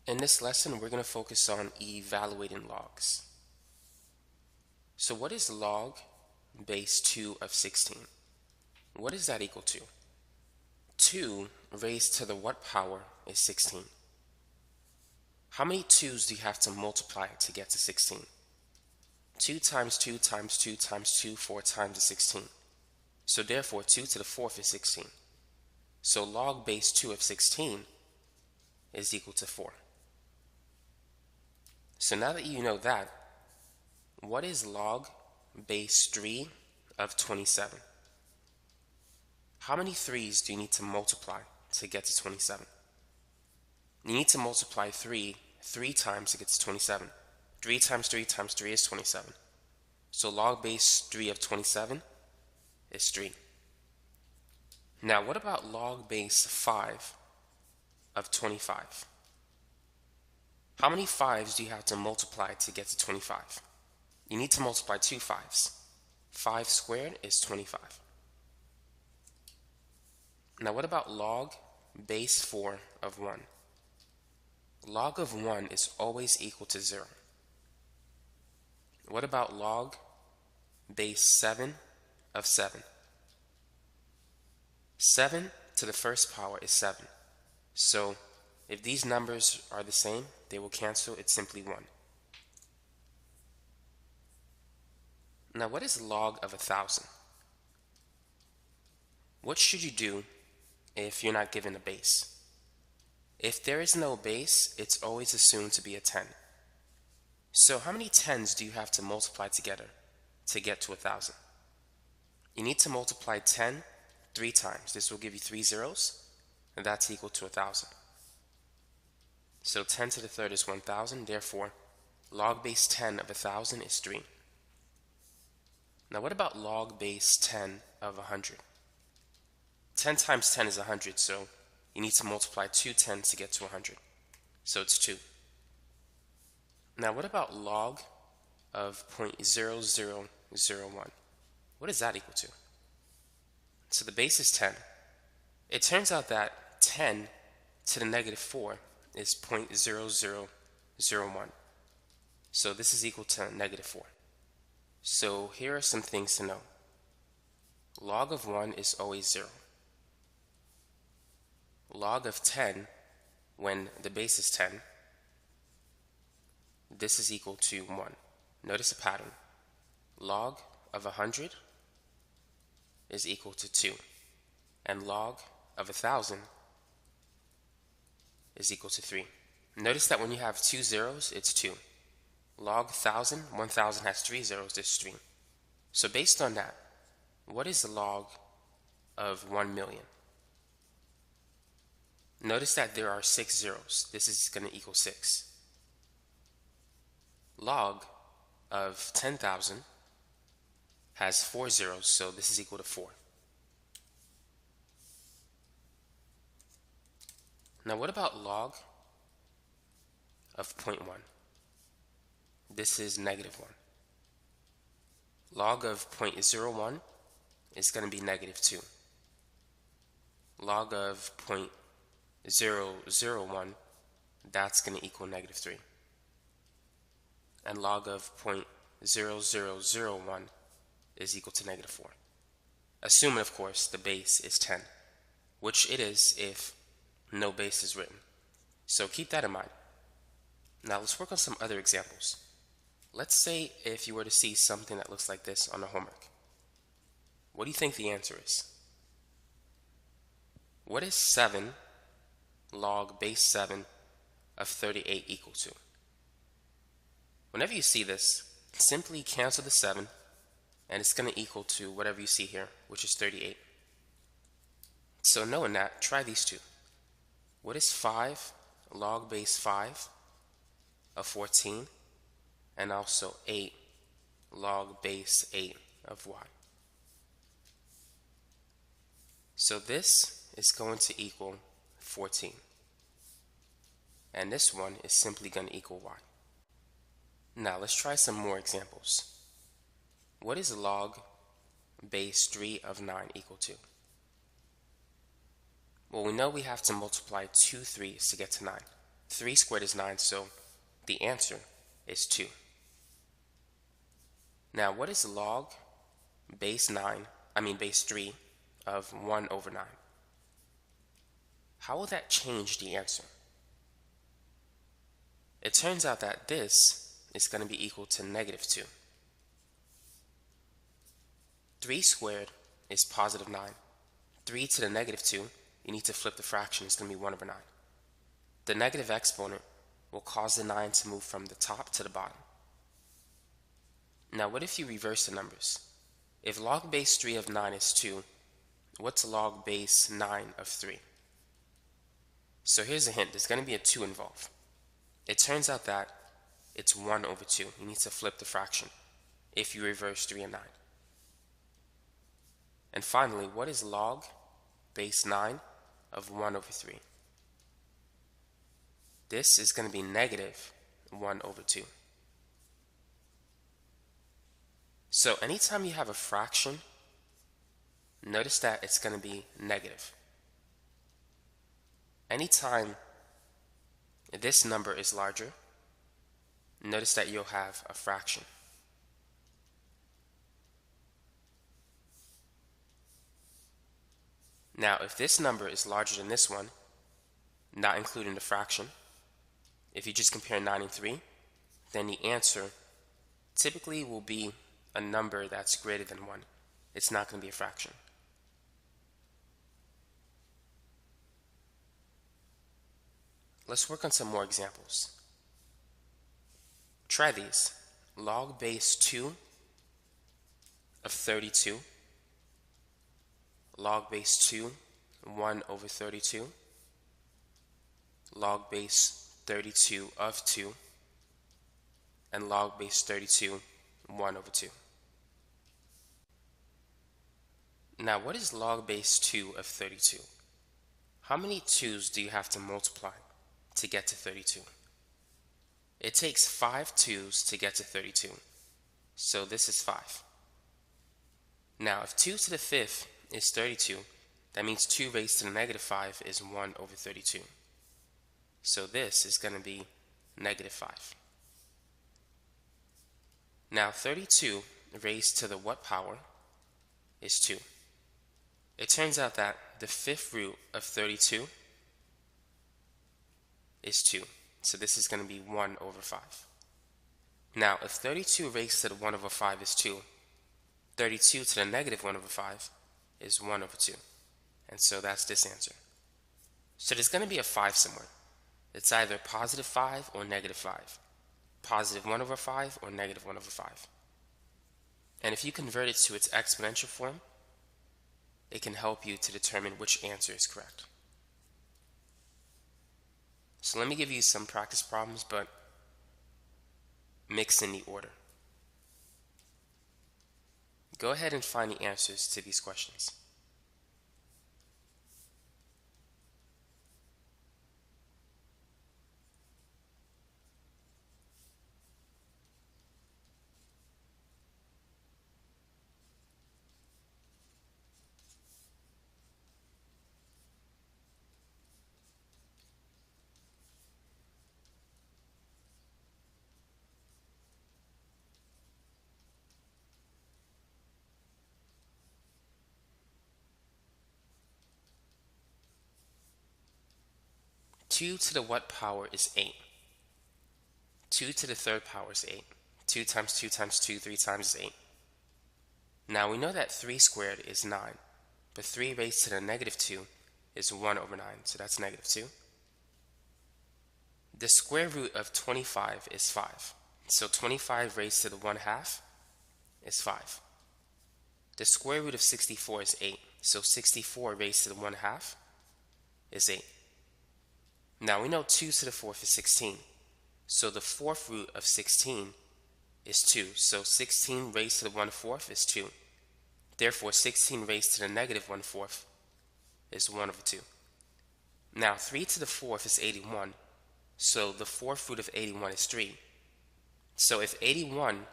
In this lesson, we're going to focus on evaluating logs. So what is log base 2 of 16? What is that equal to? 2 raised to the what power is 16? How many 2's do you have to multiply to get to 16? 2 times 2 times 2 times 2, 4 times is 16. So therefore, 2 to the 4th is 16. So log base 2 of 16 is equal to 4. So now that you know that, what is log base 3 of 27? How many 3's do you need to multiply to get to 27? You need to multiply 3 times to get to 27. 3 times 3 times 3 is 27. So log base 3 of 27 is 3. Now what about log base 5 of 25? How many 5's do you have to multiply to get to 25? You need to multiply 2 5's. 5 squared is 25. Now what about log base 4 of 1? Log of 1 is always equal to 0. What about log base 7 of 7? 7 to the first power is 7. So if these numbers are the same, they will cancel. It's simply 1. Now what is log of 1,000? What should you do if you're not given a base? If there is no base, it's always assumed to be a 10. So how many 10's do you have to multiply together to get to 1,000? You need to multiply 10 3 times. This will give you 3 zeros, and that's equal to 1,000. So 10 to the third is 1,000. Therefore, log base 10 of 1,000 is 3. Now what about log base 10 of 100? 10 times 10 is 100, so you need to multiply 2 10's to get to 100. So it's 2. Now what about log of 0.0001? What is that equal to? So the base is 10. It turns out that 10 to the negative 4 is 0.0001. So this is equal to negative 4. So here are some things to know. Log of 1 is always 0. Log of 10, when the base is 10, this is equal to 1. Notice a pattern. Log of 100 is equal to 2. And log of 1,000 is equal to 3. Notice that when you have 2 zeros, it's 2. Log 1,000, 1,000 has 3 zeros, there's 3. So based on that, what is the log of 1 million? Notice that there are 6 zeros. This is going to equal 6. Log of 10,000 has 4 zeros, so this is equal to 4. Now what about log of 0.1? This is negative 1. Log of 0.01 is going to be negative 2. Log of 0.001, that's going to equal negative 3. And log of 0.0001 is equal to negative 4. Assuming, of course, the base is 10, which it is if no base is written. So keep that in mind. Now let's work on some other examples. Let's say if you were to see something that looks like this on the homework. What do you think the answer is? What is 7 log base 7 of 38 equal to? Whenever you see this, simply cancel the 7, and it's going to equal to whatever you see here, which is 38. So knowing that, try these two. What is 5 log base 5 of 14, and also 8 log base 8 of y? So this is going to equal 14. And this one is simply going to equal y. Now let's try some more examples. What is log base 3 of 9 equal to? Well, we know we have to multiply 2 3's to get to 9. 3 squared is 9, so the answer is 2. Now, what is log base 3 of 1 over 9? How will that change the answer? It turns out that this is going to be equal to negative 2. 3 squared is positive 9. 3 to the negative 2, you need to flip the fraction. It's going to be 1 over 9. The negative exponent will cause the 9 to move from the top to the bottom. Now, what if you reverse the numbers? If log base 3 of 9 is 2, what's log base 9 of 3? So here's a hint. There's going to be a 2 involved. It turns out that it's 1 over 2. You need to flip the fraction if you reverse 3 and 9. And finally, what is log base 9 of 1 over 3? This is going to be negative 1 over 2. So anytime you have a fraction, notice that it's going to be negative. Anytime this number is larger, notice that you'll have a fraction. Now, if this number is larger than this one, not including the fraction, if you just compare 9 and 3, then the answer typically will be a number that's greater than 1. It's not going to be a fraction. Let's work on some more examples. Try these. Log base 2 of 32. Log base 2, 1 over 32. Log base 32 of 2. And log base 32, 1 over 2. Now, what is log base 2 of 32? How many 2's do you have to multiply to get to 32? It takes 5 2's to get to 32. So this is 5. Now, if 2 to the 5th is 32, that means 2 raised to the negative 5 is 1 over 32. So this is going to be negative 5. Now, 32 raised to the what power is 2. It turns out that the 5th root of 32 is 2. So this is going to be 1 over 5. Now, if 32 raised to the 1 over 5 is 2, 32 to the negative 1 over 5 is 1 over 2. And so that's this answer. So there's going to be a 5 somewhere. It's either positive 5 or negative 5. Positive 1 over 5 or negative 1 over 5. And if you convert it to its exponential form, it can help you to determine which answer is correct. So let me give you some practice problems, but mix in the order. Go ahead and find the answers to these questions. Two to the what power is 8? 2 to the third power is 8. 2 times 2 times 2, 3 times is 8. Now we know that 3 squared is 9, but 3 raised to the negative 2 is 1 over 9, so that's negative 2. The square root of 25 is 5, so 25 raised to the 1/2 is 5. The square root of 64 is 8, so 64 raised to the 1/2 is 8. Now we know 2 to the 4th is 16, so the 4th root of 16 is 2, so 16 raised to the 1/4 is 2. Therefore, 16 raised to the negative 1/4 is 1 over 2. Now 3 to the 4th is 81, so the 4th root of 81 is 3. So if 81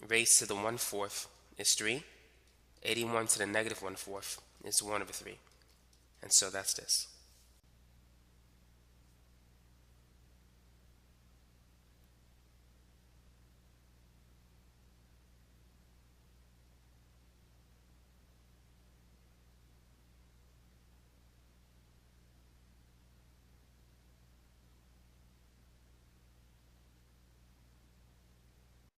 raised to the 1/4 is 3, 81 to the negative 1/4 is 1 over 3. And so that's this.